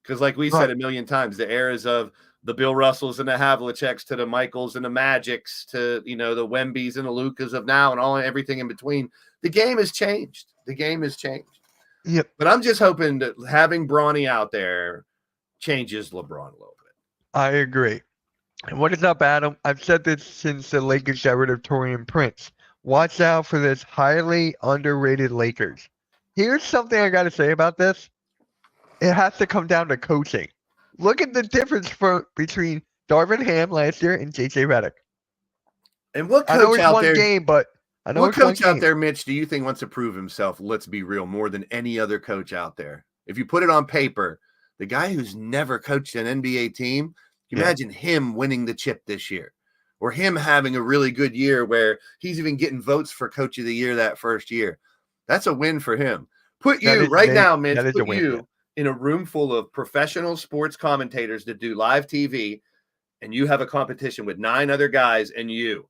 Because like we said a million times, the eras of the Bill Russells and the Havliceks to the Michaels and the Magics to, the Wembys and the Lucas of now and everything in between. The game has changed. Yep. But I'm just hoping that having Bronny out there changes LeBron a little bit. I agree. And what is up, Adam? I've said this since the Lakers got rid of Taurean Prince. Watch out for this highly underrated Lakers. Here's something I got to say about this. It has to come down to coaching. Look at the difference between Darvin Ham last year and JJ Redick. And what coach I know it's out one there, game, but I know what it's one coach out game. there, Mitch, do you think wants to prove himself? Let's be real, more than any other coach out there. If you put it on paper, the guy who's never coached an NBA team, imagine him winning the chip this year, or him having a really good year where he's even getting votes for Coach of the Year that first year. That's a win for him. Put you right now, Mitch. Put you in a room full of professional sports commentators that do live TV, and you have a competition with 9 other guys and you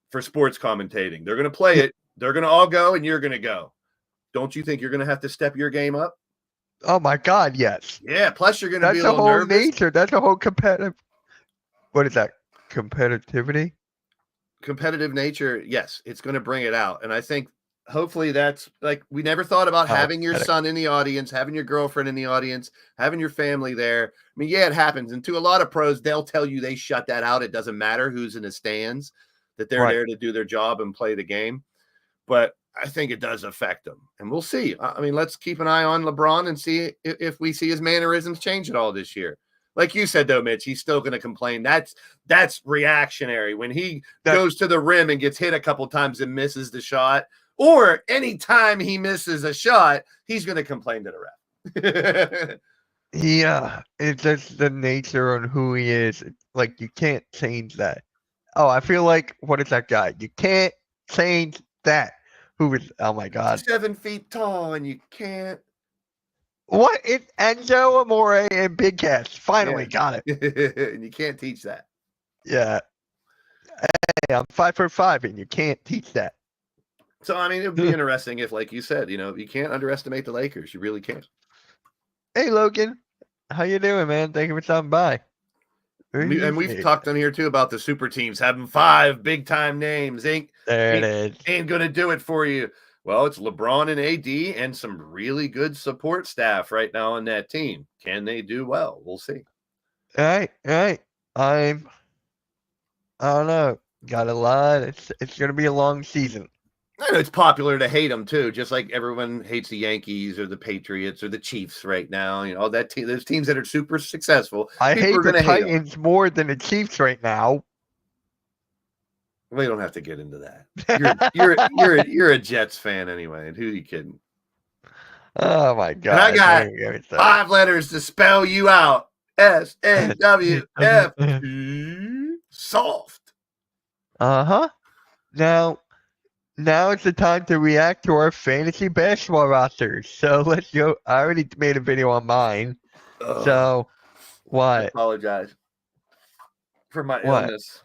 for sports commentating. They're going to play it. They're going to all go, and you're going to go. Don't you think you're going to have to step your game up? Oh my God, yes. Yeah. Plus, you're going to be a That's little the whole nervous. nature. That's the whole competitive. What is that? Competitivity? Competitive nature. Yes, it's going to bring it out, and I think hopefully that's like we never thought about having your son in the audience, having your girlfriend in the audience, having your family there. I mean, yeah, it happens, and to a lot of pros, they'll tell you they shut that out. It doesn't matter who's in the stands, that they're there to do their job and play the game. But I think it does affect them, and we'll see. I mean, let's keep an eye on LeBron and see if we see his mannerisms change at all this year. Like you said, though, Mitch, he's still going to complain. That's reactionary. When he goes to the rim and gets hit a couple times and misses the shot, or anytime he misses a shot, he's going to complain to the ref. Yeah, it's just the nature on who he is. Like, you can't change that. Oh, I feel like, what is that guy? You can't change that. Who is, oh my God. 7 feet tall, and you can't. What? It's Enzo Amore and Big Cass. Finally got it. And you can't teach that. Yeah. Hey, I'm 5'5", and you can't teach that. So, I mean, it would be interesting if, like you said, you can't underestimate the Lakers. You really can't. Hey, Logan. How you doing, man? Thank you for stopping by. And we've talked on here, too, about the super teams having 5 big-time names. Ain't going to do it for you. Well, it's LeBron and AD and some really good support staff right now on that team. Can they do well? We'll see. All right. I don't know. Got a lot. It's going to be a long season. I know it's popular to hate them too, just like everyone hates the Yankees or the Patriots or the Chiefs right now. That team, those teams that are super successful. I hate the Titans more than the Chiefs right now. We don't have to get into that. You're a Jets fan anyway. And who are you kidding? Oh my God! And I got 5 letters to spell you out. SAWF. Soft. Now it's the time to react to our fantasy basketball rosters. So let's go. I already made a video on mine. So what? I apologize for my illness.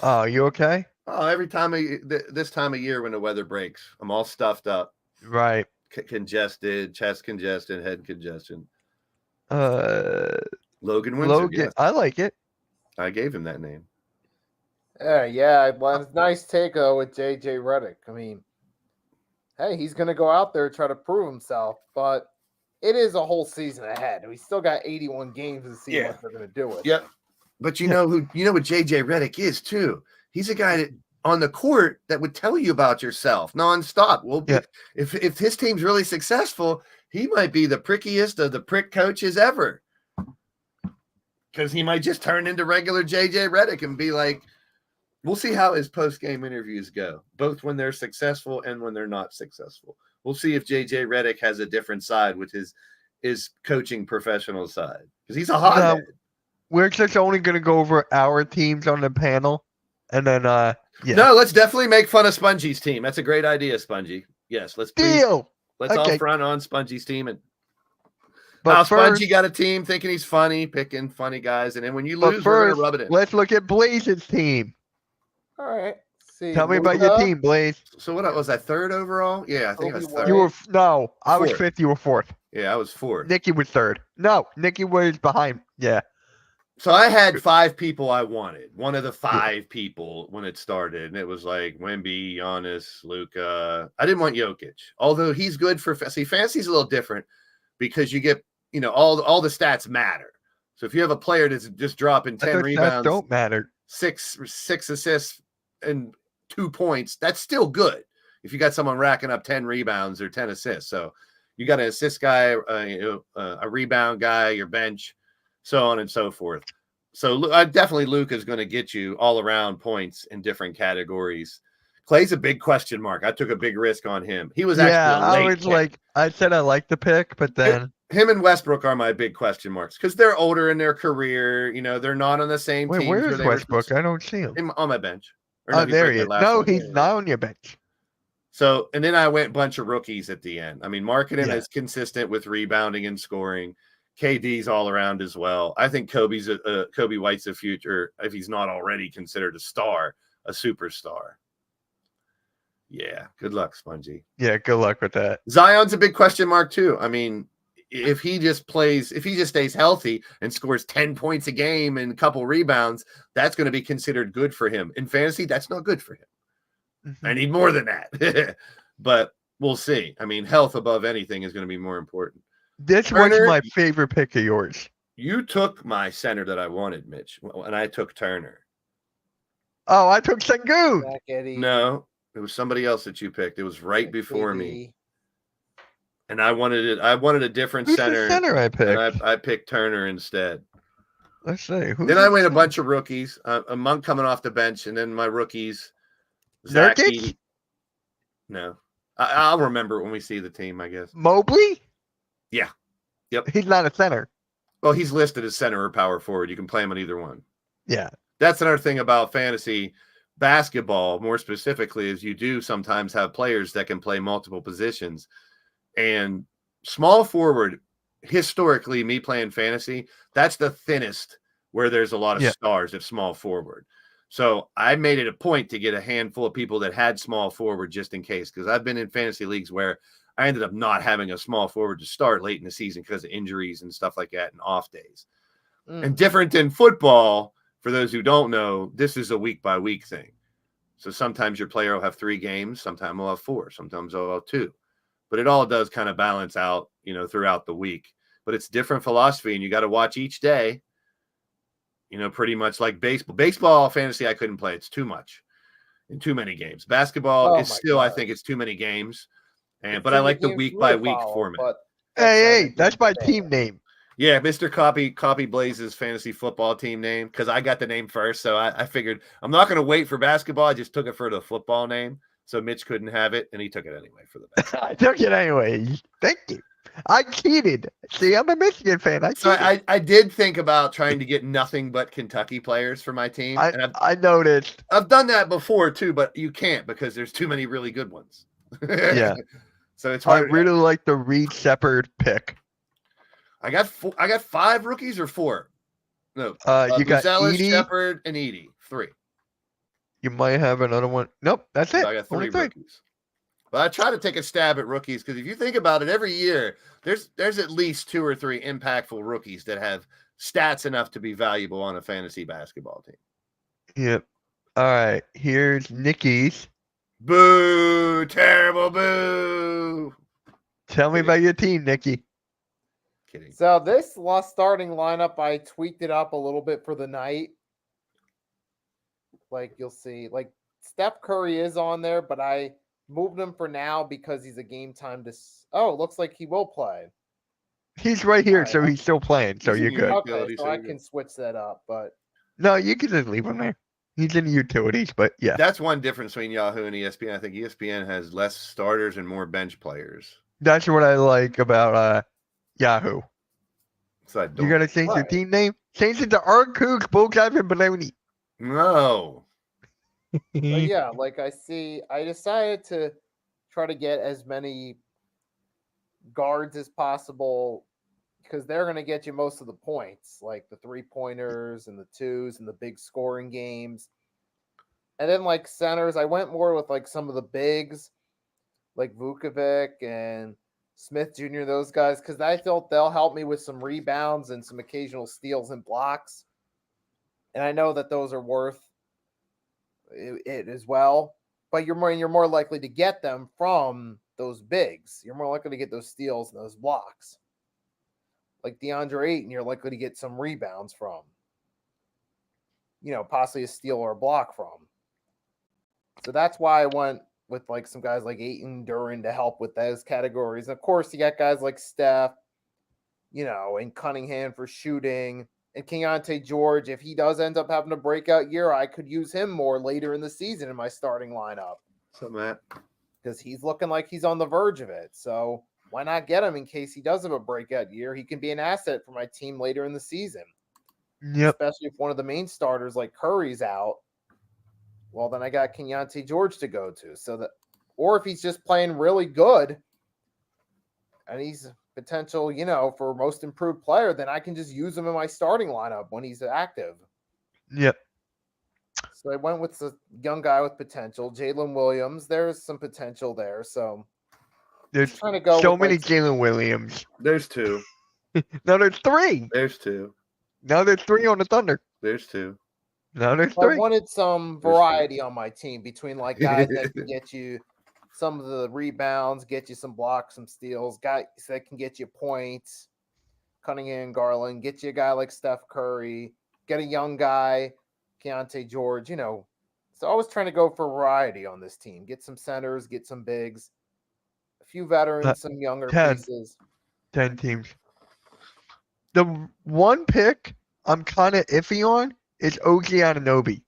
Oh, you okay? Oh, every time this time of year when the weather breaks, I'm all stuffed up. Right. Congested, chest congestion, head congestion. Logan Windsor. Yes. I like it. I gave him that name. Yeah. Well, it's nice take with JJ Redick. I mean, hey, he's going to go out there and try to prove himself, but it is a whole season ahead. We still got 81 games to see what they're going to do with Yep. him. But you know what JJ Redick is too. He's a guy that on the court that would tell you about yourself nonstop. Well, if his team's really successful, he might be the prickiest of the prick coaches ever. Because he might just turn into regular JJ Redick and be like, we'll see how his post-game interviews go, both when they're successful and when they're not successful. We'll see if JJ Redick has a different side with his coaching professional side. Because he's a hothead. We're just only going to go over our teams on the panel. And then, No, let's definitely make fun of Spongie's team. That's a great idea, Spongie. Yes, let's deal. Let's all front on Spongie's team. And but Spongie got a team thinking he's funny, picking funny guys. And then when you lose, we're going to rub it in. Let's look at Blaze's team. All right. See, Tell me about your team, Blaze. So what was I, third overall? Yeah, I think I was third. I was fifth. You were fourth. Yeah, I was fourth. Nikki was third. No, Nikki was behind. Yeah. So I had 5 people I wanted. One of the 5 people when it started, and it was like Wemby, Giannis, Luka. I didn't want Jokic, although he's good for fantasy's a little different because you get all the stats matter. So if you have a player that's just dropping 10 rebounds, don't matter. 6 assists and 2 points, that's still good. If you got someone racking up 10 rebounds or 10 assists, so you got an assist guy, a rebound guy, your bench. So on and so forth. So definitely Luke is going to get you all around points in different categories. Clay's a big question mark. I took a big risk on him. He was I said I liked the pick, but then him and Westbrook are my big question marks because they're older in their career. They're not on the same team. Where is Westbrook? I don't see him. On my bench. There he is. No, he's not on your bench. So, and then I went a bunch of rookies at the end. I mean, Markkanen is consistent with rebounding and scoring. KD's all around as well. I think Kobe White's a future, if he's not already considered a star, a superstar. Yeah, good luck, Spongie. Yeah, good luck with that. Zion's a big question mark too. I mean, if he just stays healthy and scores 10 points a game and a couple rebounds, that's going to be considered good for him. In fantasy, that's not good for him. I need more than that. But we'll see. I mean, health above anything is going to be more important. This was my favorite pick of yours. You took my center that I wanted, Mitch, and I took Turner. Oh, I took Sengun. No, it was somebody else that you picked. It was right before me. And I wanted it. I wanted a different center. The center I picked. And I picked Turner instead. Let's see. Then I went a bunch of rookies. A Monk coming off the bench, and then my rookies. Nurkic? No. I'll remember when we see the team, I guess. Mobley? Yeah. Yep. He's not a center. Well, he's listed as center or power forward. You can play him on either one. Yeah. That's another thing about fantasy basketball, more specifically, is you do sometimes have players that can play multiple positions. And small forward, historically, me playing fantasy, that's the thinnest where there's a lot of stars at small forward. So I made it a point to get a handful of people that had small forward just in case, because I've been in fantasy leagues where I ended up not having a small forward to start late in the season because of injuries and stuff like that and off days. And different than football, for those who don't know, this is a week-by-week thing. So sometimes your player will have 3 games, sometimes they'll have 4, sometimes they'll have 2. But it all does kind of balance out, throughout the week. But it's different philosophy, and you got to watch each day, pretty much like baseball. Baseball fantasy, I couldn't play. It's too much in too many games. Basketball is still, I think it's too many games. But I like the week-by-week format. Hey, that's my team name. Yeah, Mr. Copy Blaze's fantasy football team name, because I got the name first. So I figured I'm not going to wait for basketball. I just took it for the football name. So Mitch couldn't have it, and he took it anyway for the basketball. I took it anyway. Thank you. I cheated. See, I'm a Michigan fan. I did think about trying to get nothing but Kentucky players for my team. I noticed. I've done that before, too, but you can't because there's too many really good ones. Yeah. So it's hard. I really like the Reed Shepherd pick. I got 5 rookies or 4. No, you got Edie, Shepherd, and Edie. 3. You might have another one. Nope, that's it. So I got 3 rookies. But I try to take a stab at rookies because if you think about it, every year there's at least 2 or 3 impactful rookies that have stats enough to be valuable on a fantasy basketball team. Yep. All right, here's Nikki's. Boo! Terrible boo! Tell me about your team, Nikki. Kidding. So this last starting lineup, I tweaked it up a little bit for the night. Like you'll see, like Steph Curry is on there, but I moved him for now because he's a game time. Oh, it looks like he will play. He's right here, Alright. so he's still playing. So He's you're in good. Utility, Okay, so so I you're can good. switch that up, but No, you can just leave him there. He's in the utilities, but yeah, That's one difference between Yahoo and ESPN. I think ESPN has less starters and more bench players. that's what I like about Yahoo. So I You don't. gotta change your Right. team name. Change it to Arcook Bullcap and Baloney. No. but yeah, like I decided to try to get as many guards as possible because they're going to get you most of the points, like the 3-pointers and the 2s and the big scoring games. And then like centers, I went more with like some of the bigs, like Vukovic and Smith Jr., those guys, because I felt they'll help me with some rebounds and some occasional steals and blocks. And I know that those are worth it as well. But you're more likely to get them from those bigs. You're more likely to get those steals and those blocks. Like DeAndre Ayton, you're likely to get some rebounds from. Possibly a steal or a block from. So that's why I went with like some guys like Ayton, Duran to help with those categories. And of course, you got guys like Steph, and Cunningham for shooting. And Keontae George, if he does end up having a breakout year, I could use him more later in the season in my starting lineup. So Matt. Because he's looking like he's on the verge of it. So why not get him in case he does have a breakout year? He can be an asset for my team later in the season. Yep. Especially if one of the main starters like Curry's out. Well, then I got Keontae George to go to. Or if he's just playing really good and he's potential, for most improved player, then I can just use him in my starting lineup when he's active. Yep. So I went with the young guy with potential, Jalen Williams. There's some potential there. So There's trying to go so with, many like, Jalen Williams. There's two. No, there's three. There's two. Now there's three on the Thunder. There's two. Now there's I three. wanted some variety on my team between like guys that can get you some of the rebounds, get you some blocks, some steals, guys that can get you points, Cunningham, Garland, get you a guy like Steph Curry, get a young guy, Keontae George, So I was trying to go for variety on this team. Get some centers, get some bigs, a few veterans, some younger 10. pieces. 10 teams. The one pick I'm kind of iffy on is OG Anunoby.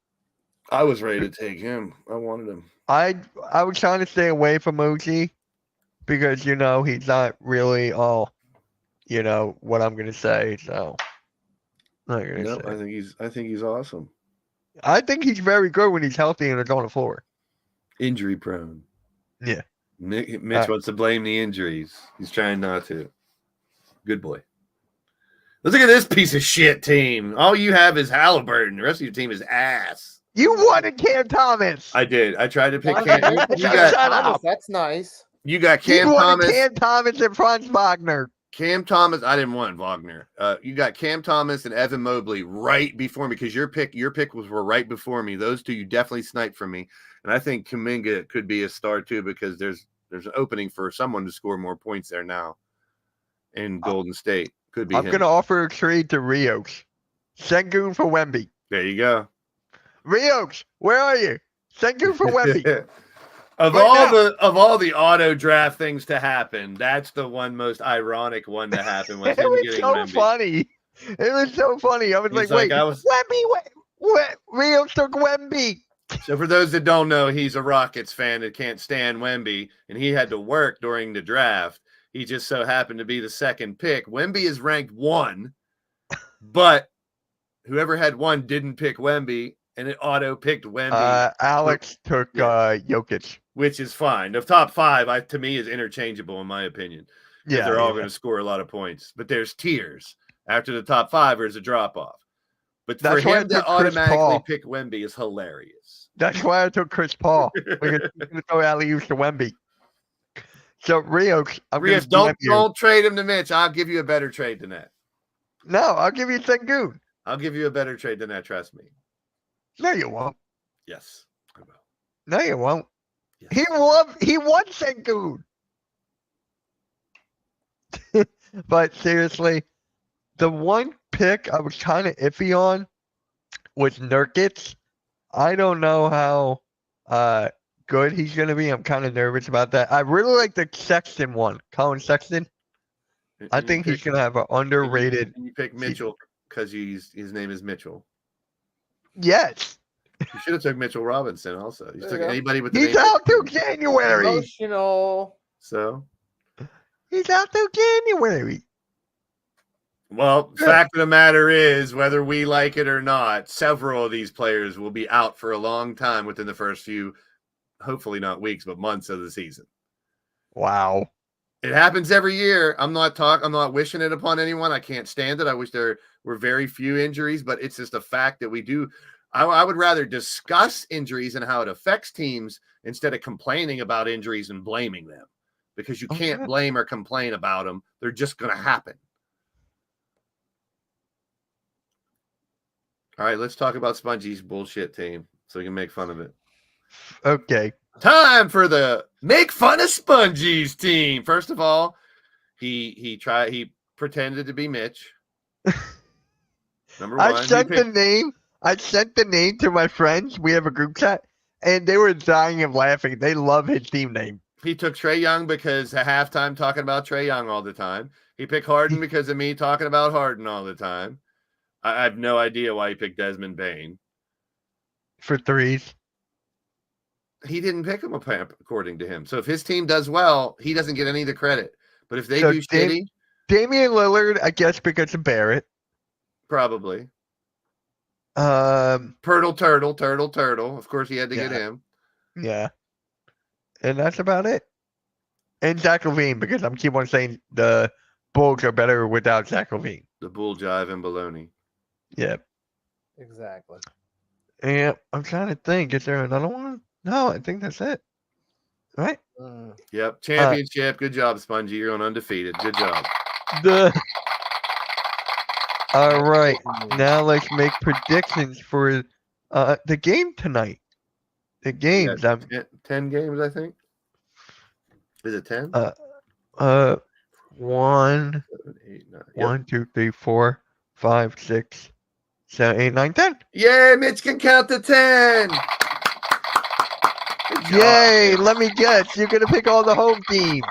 I was ready to take him. I wanted him. I was trying to stay away from OG because he's not really all what I'm gonna say. So I'm not gonna No, say. I think he's awesome. I think he's very good when he's healthy and is on the floor. Injury prone. Yeah. Mitch wants to blame the injuries. He's trying not to. Good boy. Let's look at this piece of shit team. All you have is Halliburton. The rest of your team is ass. You wanted Cam Thomas. I did. I tried to pick Okay, Cam. there's Shut Thomas, up. that's nice. You got You Cam wanted Thomas. Cam Thomas and Franz Wagner. Cam Thomas. I didn't want Wagner. You got Cam Thomas and Evan Mobley right before me because your pick were right before me. Those two you definitely sniped from me, and I think Kuminga could be a star too because there's an opening for someone to score more points there now. In Golden State could be. I'm him. gonna offer a trade to Rios. Sengun for Wemby. There you go. Rios, where are you? Sengun for Wemby. Of Right all the auto draft things to happen, that's the one most ironic one to happen. Was It him was getting so Wemby. funny. It was so funny. I was He's like, wait, I was- Wemby, Rios took Wemby. So for those that don't know, he's a Rockets fan that can't stand Wemby, and he had to work during the draft. He just so happened to be the second pick. Wemby is ranked 1, but whoever had 1 didn't pick Wemby, and it auto-picked Wemby, Alex took Jokic. which is fine. The top 5, to me, is interchangeable in my opinion. Yeah, They're all going to score a lot of points. But there's tiers. After the top 5, there's a drop-off. But That's for why I him to took Chris automatically Paul. pick Wemby is hilarious. That's why I took Chris Paul. We're gonna throw alley-oops to Wemby. So Rios, I'm Rios, gonna don't trade him to Mitch. I'll give you a better trade than that. No, I'll give you Sengun. I'll give you a better trade than that. Trust me. No, you won't. Yes, I will. No, you won't. Yes. He won Sengun. But seriously, the one pick I was kind of iffy on was Nurkic. I don't know how good he's gonna be. I'm kind of nervous about that. I really like the Sexton one, Colin Sexton. I think he's gonna have an underrated. You pick Mitchell because his name is Mitchell. Yes, You should have took Mitchell Robinson also. You There took you go. anybody with the he's name out through Mitchell. January. Emotional. So, He's out through January. well, Yeah. fact of the matter is, whether we like it or not, several of these players will be out for a long time within the first few, hopefully not weeks, but months of the season. Wow. It happens every year. I'm not wishing it upon anyone. I can't stand it. I wish there were very few injuries, but it's just a fact that we do. I would rather discuss injuries and how it affects teams instead of complaining about injuries and blaming them, because you can't Okay. blame or complain about them. They're just going to happen. All right, let's talk about Spongie's bullshit team so we can make fun of it. Okay. Time for the make fun of Spongie's team. First of all, he pretended to be Mitch. Number one. I sent the name to my friends. We have a group chat, and they were dying of laughing. They love his team name. He took Trae Young because at halftime talking about Trae Young all the time. He picked Harden because of me talking about Harden all the time. I have no idea why he picked Desmond Bain. For threes. He didn't pick him according to him. So if his team does well, he doesn't get any of the credit. But if they So do shitty, Damian Lillard, I guess because of Barrett. probably. Turtle. Turtle. Of course, he had to get Yeah. him. Yeah. And that's about it. And Zach LaVine, because I'm keep on saying the Bulls are better without Zach LaVine. The bull jive and baloney. Yeah. Exactly. And I'm trying to think, is there another one? No, I think that's it. Right? Yep. Championship. Good job, Spongy. You're on undefeated. Good job. All right. Now let's make predictions for the game tonight. The games. Yeah, 10 games, I think. Is it 10? 1, 7, 8, 9. Yep. 1, 2, 3, 4, 5, 6, 7, 8, 9, 10. Yay, Mitch can count to 10. Good job. Yay! Let me guess. You're gonna pick all the home teams.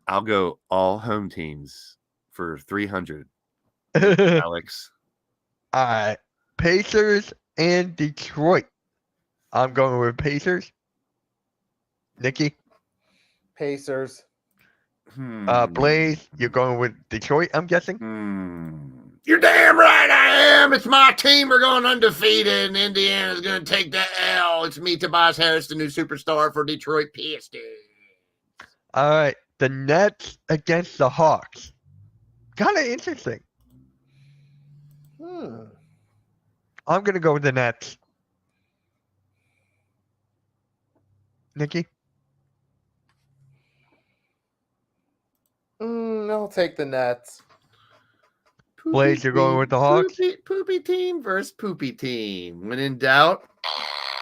I'll go all home teams for 300, All Alex. right. Pacers and Detroit. I'm going with Pacers. Nikki, Pacers. Blaze, you're going with Detroit, I'm guessing. You're damn right I am. It's my team. We're going undefeated, and Indiana's going to take the L. It's me, Tobias Harris, the new superstar for Detroit Pistons. All right. The Nets against the Hawks. Kind of interesting. I'm going to go with the Nets. Nikki? I'll take the Nets. Blaze, you're going with the Hawks? Poopy team versus poopy team. When in doubt,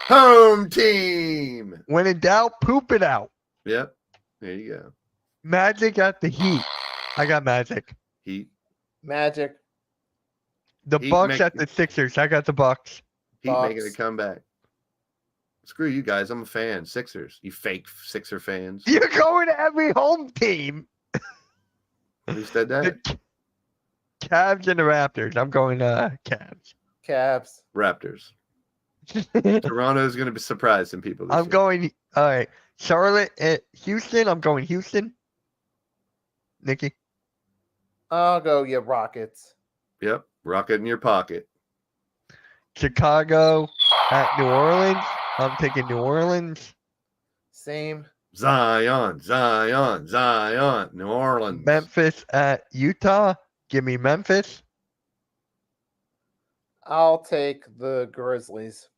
home team. When in doubt, poop it out. Yep. There you go. Magic at the Heat. I got Magic. Heat Magic. The Heat Bucks make- at the Sixers. I got the Bucks. making a Bucks. comeback. Screw you guys. I'm a fan. Sixers. You fake Sixer fans. You're going to every home team. Who said that? The Cavs and the Raptors. I'm going Cavs. Cavs. Raptors. Toronto's going to be surprising people. This I'm year. going. All right. Charlotte at Houston. I'm going Houston. Nikki. I'll go, Rockets. Yep. Rocket in your pocket. Chicago at New Orleans. I'm taking New Orleans. Same. Zion. New Orleans. Memphis at Utah. Give me Memphis. I'll take the Grizzlies.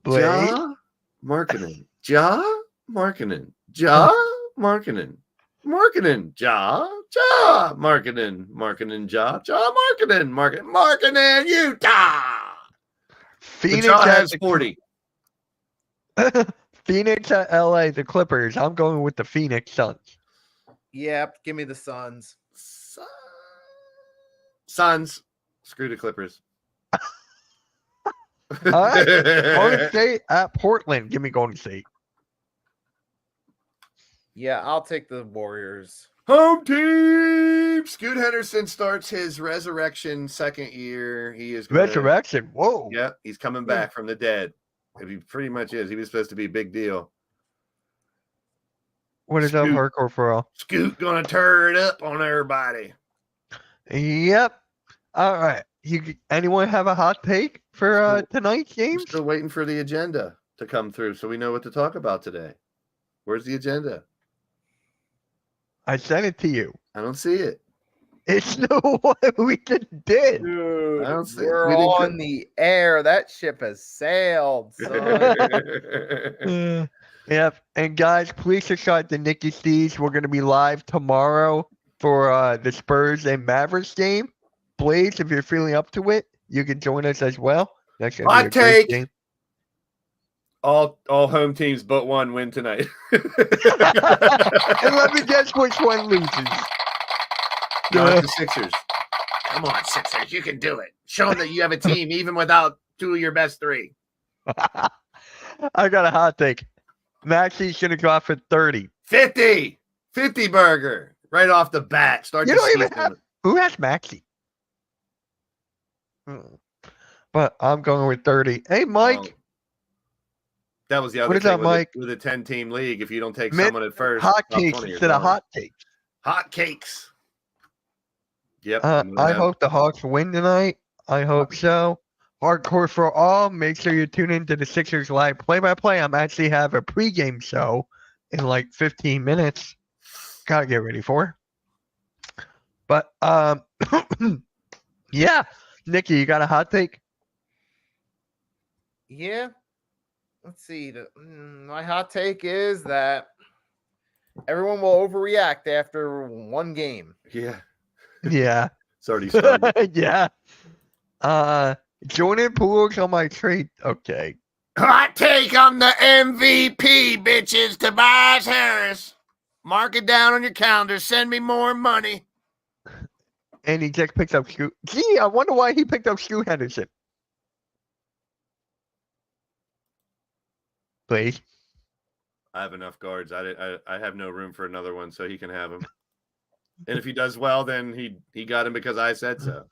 Blaze. Ja Markkinen. Ja Markkinen. Ja Markkinen. Markkinen. Ja. Job marketing job. Job marketing Utah. Phoenix Jaw at has 40. Phoenix at LA, the Clippers. I'm going with the Phoenix Suns. Yep, give me the Suns. Suns. Screw the Clippers. All right. Golden State at Portland. Give me Golden State. Yeah, I'll take the Warriors. Home team. Scoot Henderson starts his resurrection second year. He is Resurrection. Whoa. Yep, he's coming back from the dead. He pretty much is. He was supposed to be a big deal. What is up, Hardcore for all? Scoot gonna turn it up on everybody. Yep. All right. Anyone have a hot take for tonight's We're games? still waiting for the agenda to come through so we know what to talk about today. Where's the agenda? I sent it to you. I don't see it. It's no one we just did. Dude, I don't see- we're we didn't on co- the air. That ship has sailed. son. Yep. And guys, please subscribe to Nicky Steves. We're going to be live tomorrow for the Spurs and Mavericks game. Blaze, if you're feeling up to it, you can join us as well. That's gonna be Hot a great take. game. all home teams but one win tonight. And let me guess which one loses. Not the Sixers. Come on, Sixers, you can do it. Show them that you have a team even without two of your best three. I got a hot take. Maxi's going to go out for 30. 50 burger right off the bat. Start You the don't even season. have- Who has Maxi? But I'm going with 30. Hey, Mike. Oh, that was the other What is thing that, Mike? with a 10-team league. If you don't take Mint someone at first, Hot top cakes 20 are instead of gone. hot takes. Hot cakes. Yep. I hope the Hawks win tonight. I hope so. Hardcore for all. Make sure you tune into the Sixers live play-by-play. I'm actually have a pregame show in like 15 minutes. Gotta get ready for. But yeah, Nikki, you got a hot take? Yeah. Let's see. My hot take is that everyone will overreact after one game. Yeah. Yeah, It's already started. yeah. Jordan Poole's on my trade. Okay. Hot take on the MVP, bitches. Tobias Harris. Mark it down on your calendar. Send me more money. And he just picked up Scoot. Gee, I wonder why he picked up Scoot Henderson. Please. I have enough guards. I have no room for another one, so he can have him. And if he does well, then he got him because I said so.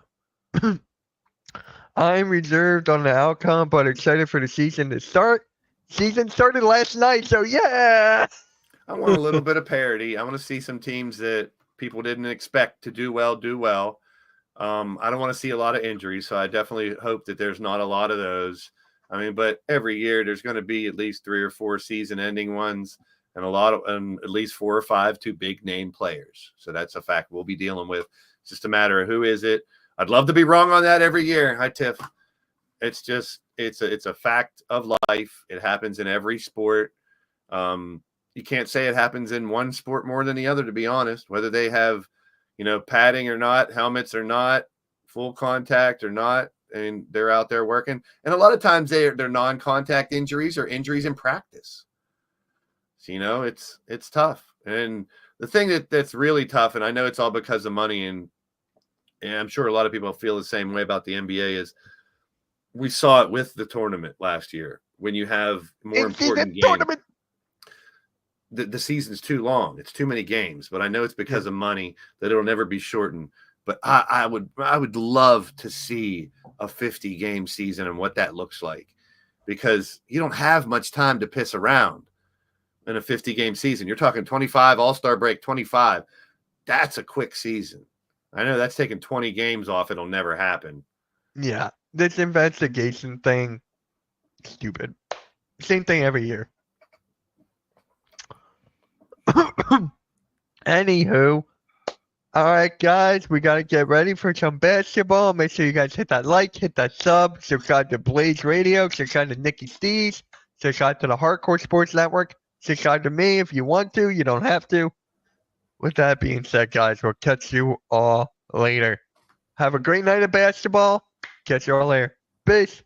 I'm reserved on the outcome, but excited for the season to start. Season started last night, so yeah. I want a little bit of parity. I want to see some teams that people didn't expect to do well, do well. I don't want to see a lot of injuries, so I definitely hope that there's not a lot of those. I mean, but every year there's going to be at least 3 or 4 season-ending ones, and at least 4 or 5 2 big-name players. So that's a fact we'll be dealing with. It's just a matter of who is it. I'd love to be wrong on that every year. Hi, Tiff. It's just it's a fact of life. It happens in every sport. You can't say it happens in one sport more than the other, to be honest. Whether they have, padding or not, helmets or not, full contact or not, and they're out there working. And a lot of times they're non-contact injuries or injuries in practice. So, it's tough. And the thing that's really tough, and I know it's all because of money, and I'm sure a lot of people feel the same way about the NBA, is we saw it with the tournament last year. When you have more important games, the season's too long. It's too many games. But I know it's because of money that it'll never be shortened. But I would love to see a 50-game season and what that looks like, because you don't have much time to piss around in a 50-game season. You're talking 25, All-Star break, 25. That's a quick season. I know that's taking 20 games off. It'll never happen. Yeah, this investigation thing, stupid. Same thing every year. Anywho, all right, guys, we got to get ready for some basketball. Make sure you guys hit that like, hit that sub, subscribe to Blaze Radio, subscribe to Nicky Steves, subscribe to the Hardcore Sports Network, subscribe to me if you want to. You don't have to. With that being said, guys, we'll catch you all later. Have a great night of basketball. Catch you all later. Peace.